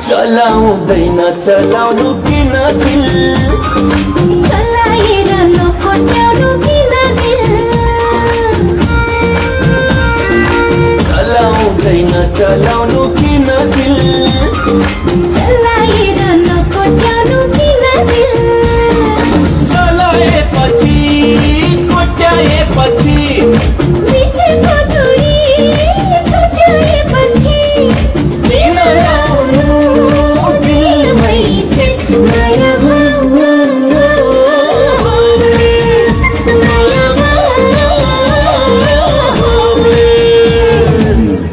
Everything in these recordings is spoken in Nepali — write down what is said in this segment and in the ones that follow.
चलाउँदैन चलाउनु किन दिल चलाएर नकोट्याउनु किन दिल चलाउँदैन चलाउनु किन दिल चलाएर नकोट्याउनु किन दिल चलाएपछि कोट्याएपछि बिचको दूरी छुट्याएपछि किन लाउनु दिलमै ठेस माया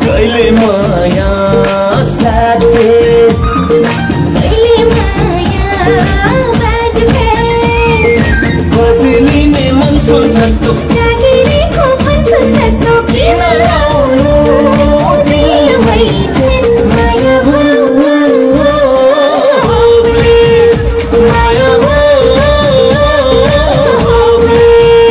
कहिले माया sad face कहिले माया bad face बदलिने मनसुन जस्तो जागिरेको मनसुन जस्तो किन लाउनु दिलमै ठेस माया please माया please